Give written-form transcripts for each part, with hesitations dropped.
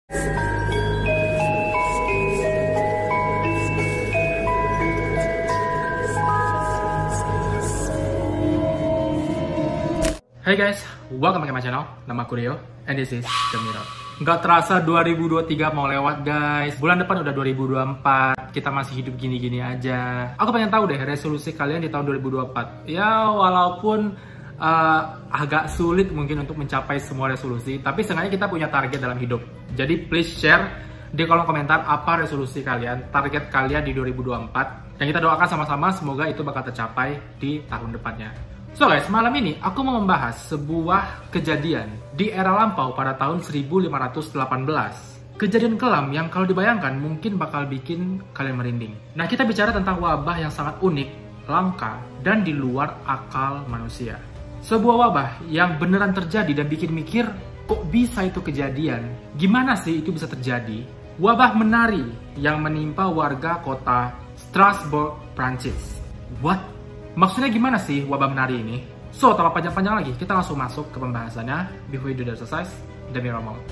Hey guys, welcome back to my channel. Nama aku Rio, and this is The Mirror. Nggak terasa 2023 mau lewat guys. Bulan depan udah 2024, kita masih hidup gini-gini aja. Aku pengen tahu deh resolusi kalian di tahun 2024. Ya walaupun agak sulit mungkin untuk mencapai semua resolusi, tapi seenggaknya kita punya target dalam hidup. Jadi please share di kolom komentar apa resolusi kalian, target kalian di 2024. Dan kita doakan sama-sama semoga itu bakal tercapai di tahun depannya. So guys, malam ini aku mau membahas sebuah kejadian di era lampau pada tahun 1518. Kejadian kelam yang kalau dibayangkan mungkin bakal bikin kalian merinding. Nah, kita bicara tentang wabah yang sangat unik, langka, dan di luar akal manusia. Sebuah wabah yang beneran terjadi dan bikin mikir, kok bisa itu kejadian? Gimana sih itu bisa terjadi? Wabah menari yang menimpa warga kota Strasbourg, Prancis. What? Maksudnya gimana sih wabah menari ini? So, tanpa panjang-panjang lagi, kita langsung masuk ke pembahasannya. Before we do the exercise, the mirror mode.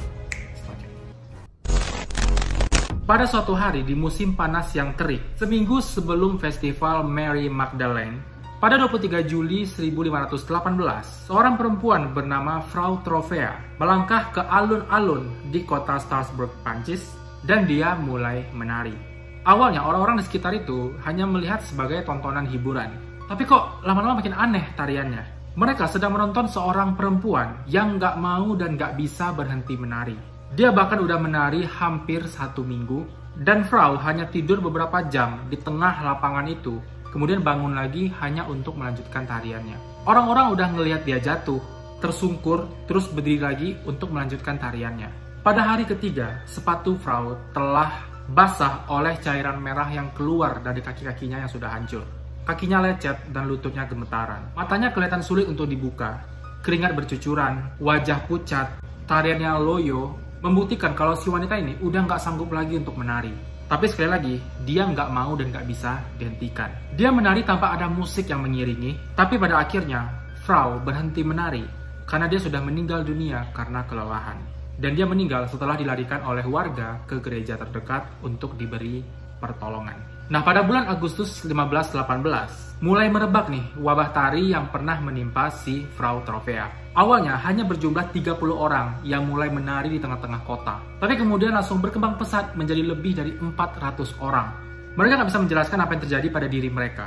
Pada suatu hari di musim panas yang terik, seminggu sebelum festival Mary Magdalene, pada 23 Juli 1518, seorang perempuan bernama Frau Trovea melangkah ke alun-alun di kota Strasbourg, Prancis, dan dia mulai menari. Awalnya orang-orang di sekitar itu hanya melihat sebagai tontonan hiburan. Tapi kok lama-lama makin aneh tariannya. Mereka sedang menonton seorang perempuan yang nggak mau dan nggak bisa berhenti menari. Dia bahkan udah menari hampir 1 minggu, dan Frau hanya tidur beberapa jam di tengah lapangan itu, kemudian bangun lagi hanya untuk melanjutkan tariannya. Orang-orang udah ngelihat dia jatuh, tersungkur, terus berdiri lagi untuk melanjutkan tariannya. Pada hari ketiga, sepatu Frau telah basah oleh cairan merah yang keluar dari kaki-kakinya yang sudah hancur. Kakinya lecet dan lututnya gemetaran. Matanya kelihatan sulit untuk dibuka. Keringat bercucuran, wajah pucat, tariannya loyo, membuktikan kalau si wanita ini udah nggak sanggup lagi untuk menari. Tapi sekali lagi, dia nggak mau dan nggak bisa dihentikan. Dia menari tanpa ada musik yang mengiringi, tapi pada akhirnya, Frau berhenti menari karena dia sudah meninggal dunia karena kelelahan. Dan dia meninggal setelah dilarikan oleh warga ke gereja terdekat untuk diberi pertolongan. Nah, pada bulan Agustus 1518, mulai merebak nih wabah tari yang pernah menimpa si Frau Trovea. Awalnya hanya berjumlah 30 orang yang mulai menari di tengah-tengah kota. Tapi kemudian langsung berkembang pesat menjadi lebih dari 400 orang. Mereka nggak bisa menjelaskan apa yang terjadi pada diri mereka.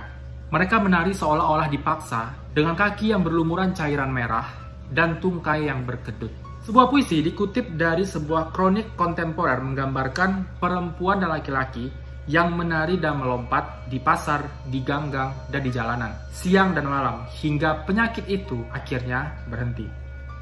Mereka menari seolah-olah dipaksa dengan kaki yang berlumuran cairan merah dan tungkai yang berkedut. Sebuah puisi dikutip dari sebuah kronik kontemporer menggambarkan perempuan dan laki-laki yang menari dan melompat di pasar, di ganggang, dan di jalanan, siang dan malam, hingga penyakit itu akhirnya berhenti.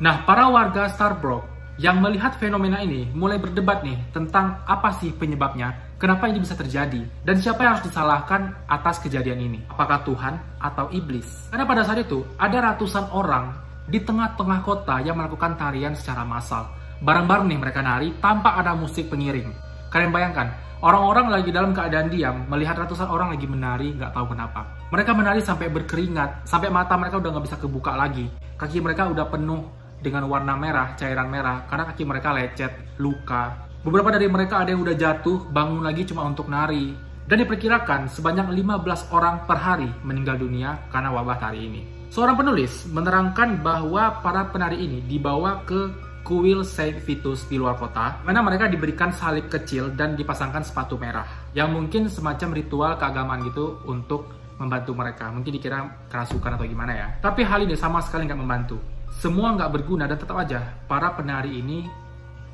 Nah, para warga Strasbourg yang melihat fenomena ini mulai berdebat nih tentang apa sih penyebabnya, kenapa ini bisa terjadi, dan siapa yang harus disalahkan atas kejadian ini, apakah Tuhan atau iblis. Karena pada saat itu, ada ratusan orang di tengah-tengah kota yang melakukan tarian secara massal. Bareng-bareng nih mereka nari tanpa ada musik pengiring. Kalian bayangkan, orang-orang lagi dalam keadaan diam, melihat ratusan orang lagi menari, nggak tahu kenapa. Mereka menari sampai berkeringat, sampai mata mereka udah nggak bisa kebuka lagi. Kaki mereka udah penuh dengan warna merah, cairan merah, karena kaki mereka lecet, luka. Beberapa dari mereka ada yang udah jatuh, bangun lagi cuma untuk nari. Dan diperkirakan sebanyak 15 orang per hari meninggal dunia karena wabah tari ini. Seorang penulis menerangkan bahwa para penari ini dibawa ke kuil Saint Vitus di luar kota, mana mereka diberikan salib kecil dan dipasangkan sepatu merah, yang mungkin semacam ritual keagamaan gitu untuk membantu mereka. Mungkin dikira kerasukan atau gimana ya. Tapi hal ini sama sekali nggak membantu. Semua nggak berguna dan tetap aja para penari ini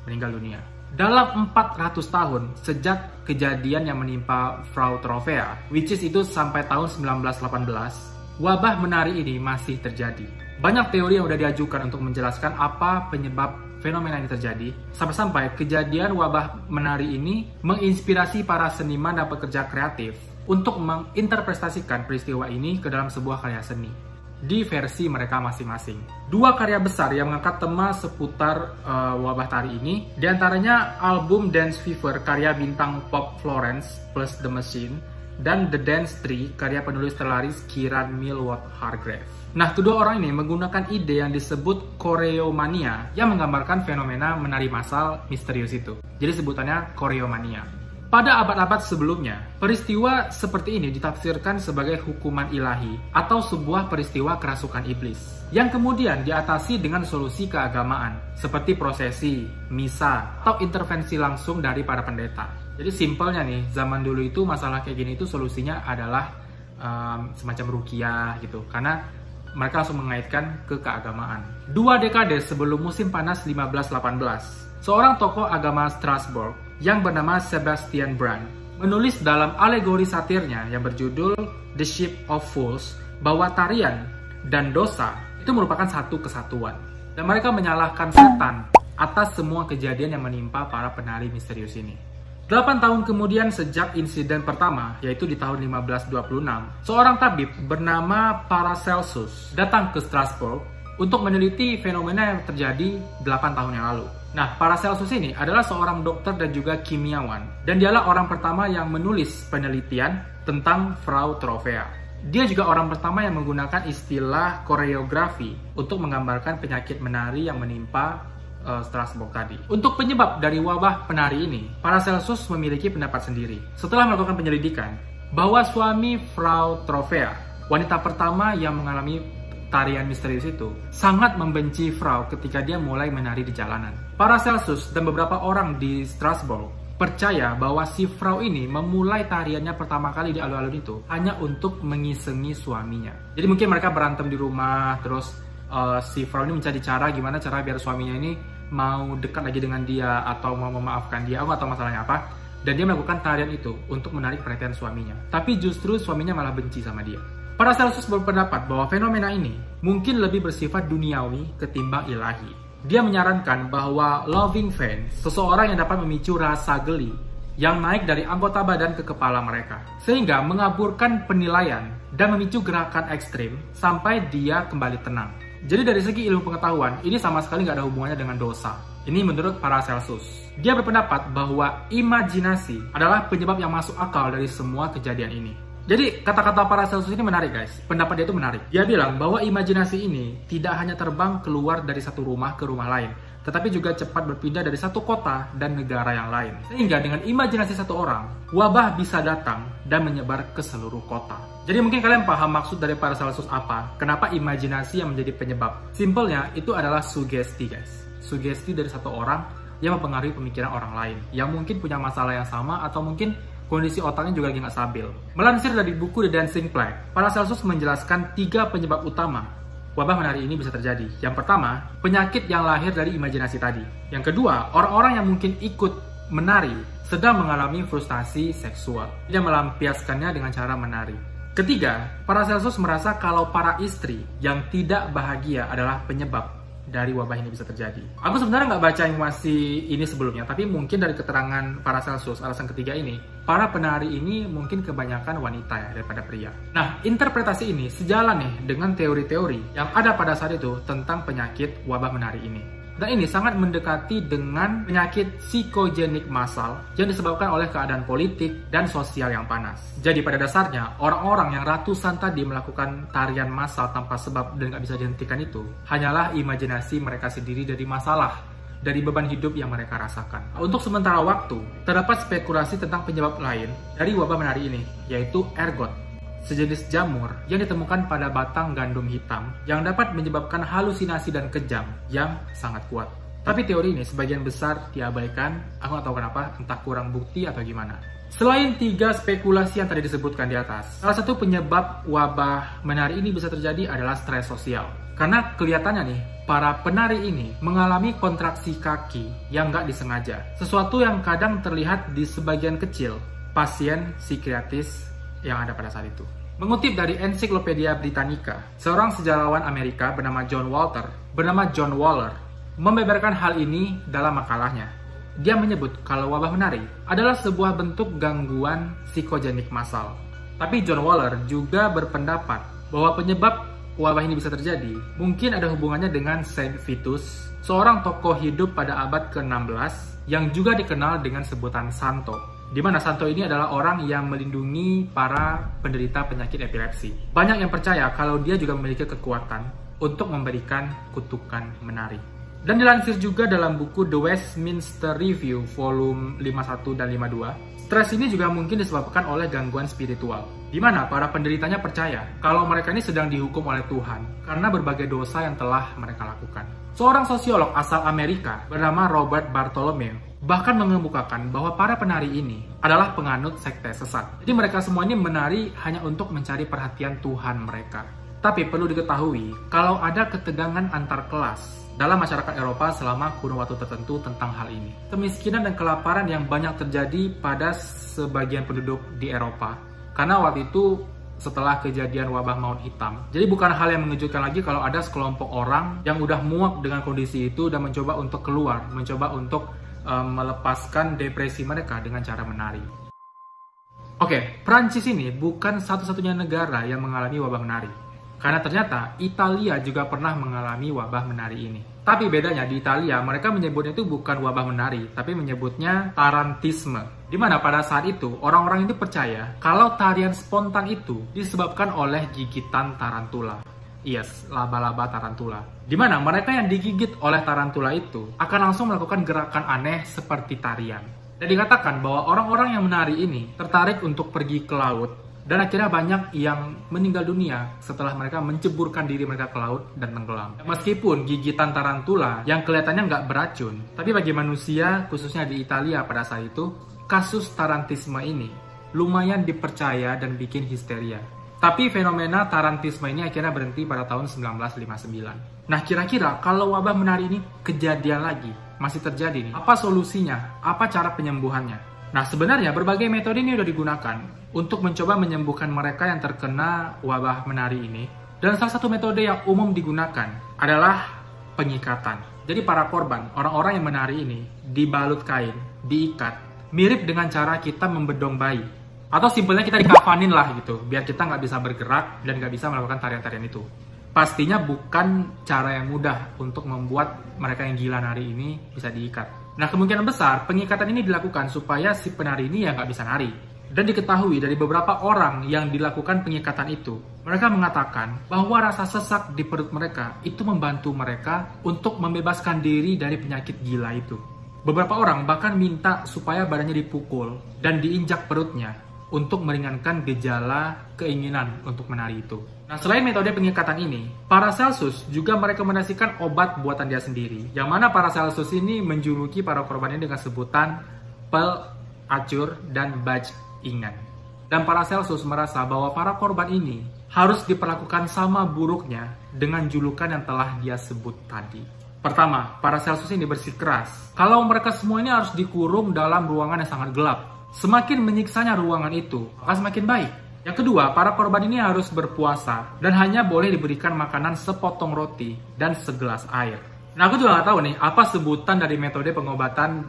meninggal dunia. Dalam 400 tahun sejak kejadian yang menimpa Frau Trovea, which is itu sampai tahun 1918, wabah menari ini masih terjadi. Banyak teori yang sudah diajukan untuk menjelaskan apa penyebab fenomena ini terjadi, sampai-sampai kejadian wabah menari ini menginspirasi para seniman dan pekerja kreatif untuk menginterpretasikan peristiwa ini ke dalam sebuah karya seni di versi mereka masing-masing. Dua karya besar yang mengangkat tema seputar wabah tari ini, diantaranya album Dance Fever karya bintang pop Florence plus The Machine, dan The Dance Tree karya penulis terlaris Kieran Millward Hargrave. Nah, kedua orang ini menggunakan ide yang disebut choreomania yang menggambarkan fenomena menari massal misterius itu. Jadi sebutannya choreomania. Pada abad-abad sebelumnya, peristiwa seperti ini ditafsirkan sebagai hukuman ilahi atau sebuah peristiwa kerasukan iblis yang kemudian diatasi dengan solusi keagamaan seperti prosesi, misa, atau intervensi langsung dari para pendeta. Jadi simpelnya nih, zaman dulu itu masalah kayak gini itu solusinya adalah semacam ruqyah gitu, karena mereka langsung mengaitkan ke keagamaan. 2 dekade sebelum musim panas 1518, seorang tokoh agama Strasbourg yang bernama Sebastian Brand menulis dalam alegori satirnya yang berjudul The Ship of Fools bahwa tarian dan dosa itu merupakan satu kesatuan, dan mereka menyalahkan setan atas semua kejadian yang menimpa para penari misterius ini. 8 tahun kemudian sejak insiden pertama, yaitu di tahun 1526, seorang tabib bernama Paracelsus datang ke Strasbourg untuk meneliti fenomena yang terjadi 8 tahun yang lalu. Nah, Paracelsus ini adalah seorang dokter dan juga kimiawan, dan dialah orang pertama yang menulis penelitian tentang Frau Trovea. Dia juga orang pertama yang menggunakan istilah koreografi untuk menggambarkan penyakit menari yang menimpa Strasbourg tadi. Untuk penyebab dari wabah penari ini, Paracelsus memiliki pendapat sendiri. Setelah melakukan penyelidikan, bahwa suami Frau Trovea, wanita pertama yang mengalami tarian misterius itu, sangat membenci Frau ketika dia mulai menari di jalanan. Paracelsus dan beberapa orang di Strasbourg percaya bahwa si Frau ini memulai tariannya pertama kali di alun-alun itu hanya untuk mengisengi suaminya. Jadi mungkin mereka berantem di rumah, terus si Frau ini mencari cara gimana cara biar suaminya ini mau dekat lagi dengan dia atau mau memaafkan dia, aku nggak tahu masalahnya apa. Dan dia melakukan tarian itu untuk menarik perhatian suaminya. Tapi justru suaminya malah benci sama dia. Paracelsus berpendapat bahwa fenomena ini mungkin lebih bersifat duniawi ketimbang ilahi. Dia menyarankan bahwa loving fans, seseorang yang dapat memicu rasa geli yang naik dari anggota badan ke kepala mereka, sehingga mengaburkan penilaian dan memicu gerakan ekstrim sampai dia kembali tenang. Jadi dari segi ilmu pengetahuan, ini sama sekali nggak ada hubungannya dengan dosa. Ini menurut Paracelsus. Dia berpendapat bahwa imajinasi adalah penyebab yang masuk akal dari semua kejadian ini. Jadi kata-kata Paracelsus ini menarik guys, pendapat dia itu menarik. Dia bilang bahwa imajinasi ini tidak hanya terbang keluar dari satu rumah ke rumah lain, tetapi juga cepat berpindah dari satu kota dan negara yang lain. Sehingga dengan imajinasi satu orang, wabah bisa datang dan menyebar ke seluruh kota. Jadi mungkin kalian paham maksud dari Paracelsus apa, kenapa imajinasi yang menjadi penyebab. Simpelnya itu adalah sugesti guys. Sugesti dari satu orang yang mempengaruhi pemikiran orang lain, yang mungkin punya masalah yang sama atau mungkin kondisi otaknya juga lagi nggak stabil. Melansir dari buku The Dancing Plague, Paracelsus menjelaskan 3 penyebab utama wabah menari ini bisa terjadi. Yang pertama, penyakit yang lahir dari imajinasi tadi. Yang kedua, orang-orang yang mungkin ikut menari sedang mengalami frustasi seksual. Dia melampiaskannya dengan cara menari. Ketiga, Paracelsus merasa kalau para istri yang tidak bahagia adalah penyebab dari wabah ini bisa terjadi. Aku sebenarnya nggak baca informasi ini sebelumnya, tapi mungkin dari keterangan Paracelsus, alasan ketiga ini, para penari ini mungkin kebanyakan wanita ya daripada pria. Nah, interpretasi ini sejalan nih dengan teori-teori yang ada pada saat itu tentang penyakit wabah menari ini. Dan ini sangat mendekati dengan penyakit psikogenik massal yang disebabkan oleh keadaan politik dan sosial yang panas. Jadi pada dasarnya, orang-orang yang ratusan tadi melakukan tarian massal tanpa sebab dan nggak bisa dihentikan itu hanyalah imajinasi mereka sendiri dari masalah, dari beban hidup yang mereka rasakan. Untuk sementara waktu, terdapat spekulasi tentang penyebab lain dari wabah menari ini, yaitu ergot, sejenis jamur yang ditemukan pada batang gandum hitam yang dapat menyebabkan halusinasi dan kejang yang sangat kuat. Tapi teori ini sebagian besar diabaikan, aku nggak tahu kenapa, entah kurang bukti atau gimana. Selain 3 spekulasi yang tadi disebutkan di atas, salah satu penyebab wabah menari ini bisa terjadi adalah stres sosial. Karena kelihatannya nih, para penari ini mengalami kontraksi kaki yang nggak disengaja. Sesuatu yang kadang terlihat di sebagian kecil pasien psikiatris yang ada pada saat itu. Mengutip dari Encyclopedia Britannica, seorang sejarawan Amerika bernama John Waller membeberkan hal ini dalam makalahnya. Dia menyebut kalau wabah menari adalah sebuah bentuk gangguan psikogenik massal. Tapi John Waller juga berpendapat bahwa penyebab wabah ini bisa terjadi mungkin ada hubungannya dengan Saint Vitus, seorang tokoh hidup pada abad ke-16 yang juga dikenal dengan sebutan Santo. di mana santo ini adalah orang yang melindungi para penderita penyakit epilepsi. Banyak yang percaya kalau dia juga memiliki kekuatan untuk memberikan kutukan menari. Dan dilansir juga dalam buku The Westminster Review volume 51 dan 52, stres ini juga mungkin disebabkan oleh gangguan spiritual, di mana para penderitanya percaya kalau mereka ini sedang dihukum oleh Tuhan karena berbagai dosa yang telah mereka lakukan. Seorang sosiolog asal Amerika bernama Robert Bartholomew bahkan mengemukakan bahwa para penari ini adalah penganut sekte sesat. Jadi mereka semua ini menari hanya untuk mencari perhatian Tuhan mereka. Tapi perlu diketahui kalau ada ketegangan antar kelas dalam masyarakat Eropa selama kurun waktu tertentu tentang hal ini. Kemiskinan dan kelaparan yang banyak terjadi pada sebagian penduduk di Eropa. Karena waktu itu setelah kejadian wabah maut hitam. Jadi bukan hal yang mengejutkan lagi kalau ada sekelompok orang yang udah muak dengan kondisi itu dan mencoba untuk keluar, mencoba untuk melepaskan depresi mereka dengan cara menari. Oke, Prancis ini bukan satu-satunya negara yang mengalami wabah menari. Karena ternyata Italia juga pernah mengalami wabah menari ini. Tapi bedanya di Italia, mereka menyebutnya itu bukan wabah menari, tapi menyebutnya tarantisme. Di mana pada saat itu, orang-orang itu percaya kalau tarian spontan itu disebabkan oleh gigitan tarantula. Yes, laba-laba tarantula. Di mana mereka yang digigit oleh tarantula itu akan langsung melakukan gerakan aneh seperti tarian. Dan dikatakan bahwa orang-orang yang menari ini tertarik untuk pergi ke laut. Dan akhirnya banyak yang meninggal dunia setelah mereka menceburkan diri mereka ke laut dan tenggelam. Meskipun gigitan tarantula yang kelihatannya nggak beracun, tapi bagi manusia, khususnya di Italia pada saat itu, kasus tarantisme ini lumayan dipercaya dan bikin histeria. Tapi fenomena tarantisme ini akhirnya berhenti pada tahun 1959. Nah, kira-kira kalau wabah menari ini kejadian lagi, masih terjadi nih, apa solusinya? Apa cara penyembuhannya? Nah, sebenarnya berbagai metode ini sudah digunakan untuk mencoba menyembuhkan mereka yang terkena wabah menari ini. Dan salah satu metode yang umum digunakan adalah pengikatan. Jadi para korban, orang-orang yang menari ini, dibalut kain, diikat, mirip dengan cara kita membedong bayi. Atau simpelnya kita dikafanin lah gitu, biar kita nggak bisa bergerak dan nggak bisa melakukan tarian-tarian itu. Pastinya bukan cara yang mudah untuk membuat mereka yang gila nari ini bisa diikat. Nah, kemungkinan besar pengikatan ini dilakukan supaya si penari ini ya nggak bisa nari. Dan diketahui dari beberapa orang yang dilakukan pengikatan itu, mereka mengatakan bahwa rasa sesak di perut mereka itu membantu mereka untuk membebaskan diri dari penyakit gila itu. Beberapa orang bahkan minta supaya badannya dipukul dan diinjak perutnya untuk meringankan gejala keinginan untuk menari itu. Nah, selain metode pengikatan ini, Paracelsus juga merekomendasikan obat buatan dia sendiri, yang mana Paracelsus ini menjuluki para korbannya dengan sebutan pel, acur, dan bajingan. Dan Paracelsus merasa bahwa para korban ini harus diperlakukan sama buruknya dengan julukan yang telah dia sebut tadi. Pertama, Paracelsus ini bersikeras kalau mereka semua ini harus dikurung dalam ruangan yang sangat gelap. Semakin menyiksanya ruangan itu, akan semakin baik. Yang kedua, para korban ini harus berpuasa dan hanya boleh diberikan makanan sepotong roti dan segelas air. Nah, aku juga nggak tahu nih apa sebutan dari metode pengobatan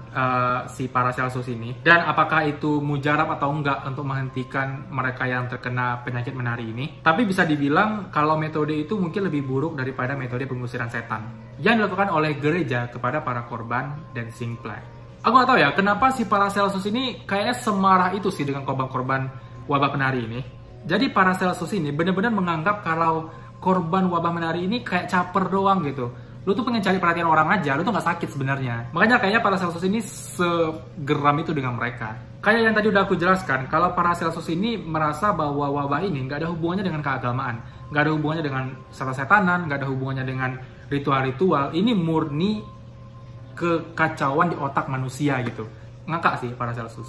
si Paracelsus ini dan apakah itu mujarab atau enggak untuk menghentikan mereka yang terkena penyakit menari ini. Tapi bisa dibilang kalau metode itu mungkin lebih buruk daripada metode pengusiran setan yang dilakukan oleh gereja kepada para korban dancing plague. Aku nggak tahu ya kenapa si Paracelsus ini kayaknya semarah itu sih dengan korban-korban wabah menari ini. Jadi Paracelsus ini benar-benar menganggap kalau korban wabah menari ini kayak caper doang gitu. Lu tuh pengen cari perhatian orang aja, lu tuh nggak sakit sebenarnya. Makanya kayaknya Paracelsus ini segeram itu dengan mereka. Kayak yang tadi udah aku jelaskan, kalau Paracelsus ini merasa bahwa wabah ini nggak ada hubungannya dengan keagamaan, nggak ada hubungannya dengan setan-setanan, nggak ada hubungannya dengan ritual-ritual. Ini murni kekacauan di otak manusia gitu. Ngakak sih Paracelsus.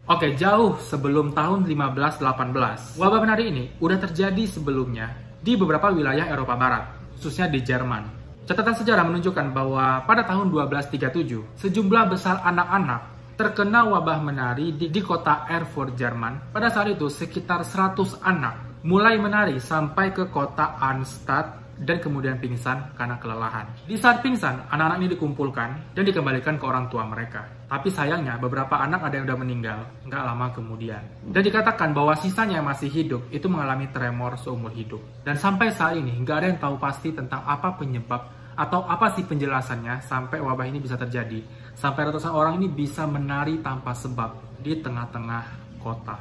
Oke, jauh sebelum tahun 1518, wabah menari ini udah terjadi sebelumnya di beberapa wilayah Eropa Barat, khususnya di Jerman. Catatan sejarah menunjukkan bahwa pada tahun 1237, sejumlah besar anak-anak terkena wabah menari di kota Erfurt, Jerman. Pada saat itu, sekitar 100 anak mulai menari sampai ke kota Arnstadt dan kemudian pingsan karena kelelahan. Di saat pingsan, anak-anak ini dikumpulkan dan dikembalikan ke orang tua mereka. Tapi sayangnya, beberapa anak ada yang udah meninggal nggak lama kemudian. Dan dikatakan bahwa sisanya yang masih hidup itu mengalami tremor seumur hidup. Dan sampai saat ini, nggak ada yang tahu pasti tentang apa penyebab Atau apa sih penjelasannya sampai wabah ini bisa terjadi? Sampai ratusan orang ini bisa menari tanpa sebab di tengah-tengah kota.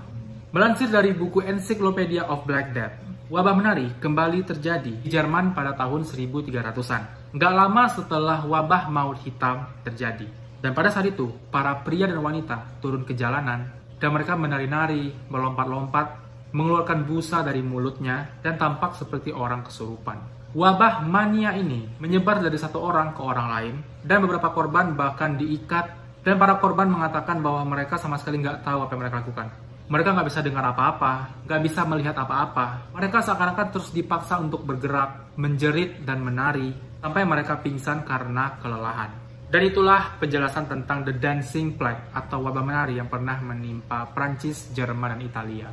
Melansir dari buku Encyclopedia of Black Death, wabah menari kembali terjadi di Jerman pada tahun 1300-an. Nggak lama setelah wabah maut hitam terjadi. Dan pada saat itu, para pria dan wanita turun ke jalanan dan mereka menari-nari, melompat-lompat, mengeluarkan busa dari mulutnya dan tampak seperti orang kesurupan. Wabah mania ini menyebar dari satu orang ke orang lain dan beberapa korban bahkan diikat dan para korban mengatakan bahwa mereka sama sekali nggak tahu apa yang mereka lakukan. Mereka nggak bisa dengar apa-apa, nggak bisa melihat apa-apa. Mereka seakan-akan terus dipaksa untuk bergerak, menjerit dan menari sampai mereka pingsan karena kelelahan. Dan itulah penjelasan tentang The Dancing Plague atau wabah menari yang pernah menimpa Prancis, Jerman, dan Italia.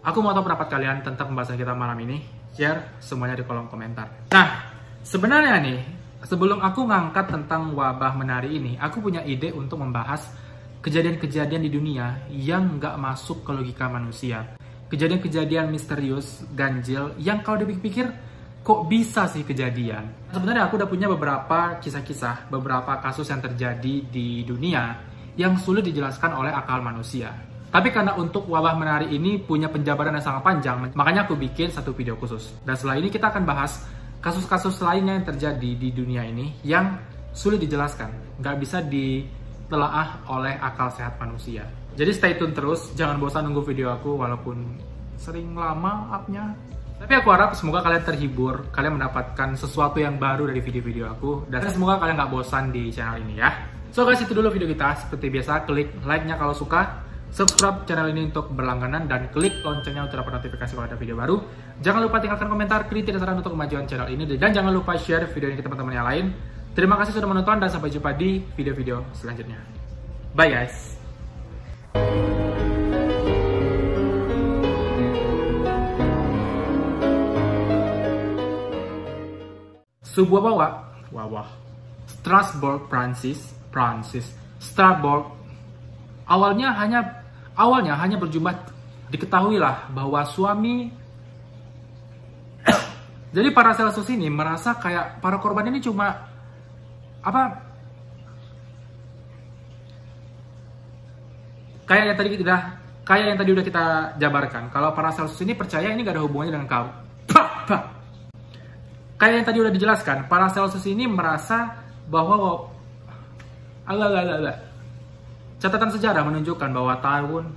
Aku mau tahu pendapat kalian tentang pembahasan kita malam ini. Share semuanya di kolom komentar. Nah, sebenarnya nih, sebelum aku ngangkat tentang wabah menari ini, aku punya ide untuk membahas kejadian-kejadian di dunia yang nggak masuk ke logika manusia. Kejadian-kejadian misterius, ganjil, yang kalau dipikir-pikir, kok bisa sih kejadian? Sebenarnya aku udah punya beberapa kisah-kisah, beberapa kasus yang terjadi di dunia yang sulit dijelaskan oleh akal manusia. Tapi karena untuk wabah menari ini punya penjabaran yang sangat panjang, makanya aku bikin satu video khusus. Dan setelah ini kita akan bahas kasus-kasus lainnya yang terjadi di dunia ini yang sulit dijelaskan, nggak bisa ditelaah oleh akal sehat manusia. Jadi stay tune terus, jangan bosan nunggu video aku walaupun sering lama upnya. Tapi aku harap semoga kalian terhibur, kalian mendapatkan sesuatu yang baru dari video-video aku, dan semoga kalian nggak bosan di channel ini ya. So guys, itu dulu video kita. Seperti biasa, klik like-nya kalau suka. Subscribe channel ini untuk berlangganan dan klik loncengnya untuk dapat notifikasi kalau ada video baru. Jangan lupa tinggalkan komentar, kritik dan saran untuk kemajuan channel ini. Dan jangan lupa share video ini ke teman-teman yang lain. Terima kasih sudah menonton dan sampai jumpa di video-video selanjutnya. Bye guys! Sebuah wabah Strasbourg, Prancis. Strasbourg awalnya hanya berjumlah. Diketahuilah bahwa suami jadi para Celsus ini merasa kayak para korban ini cuma kayak yang tadi udah kita jabarkan. Kalau para Celsus ini percaya ini gak ada hubungannya dengan kau. Kayak yang tadi udah dijelaskan, para Celsus ini merasa bahwa catatan sejarah menunjukkan bahwa tahun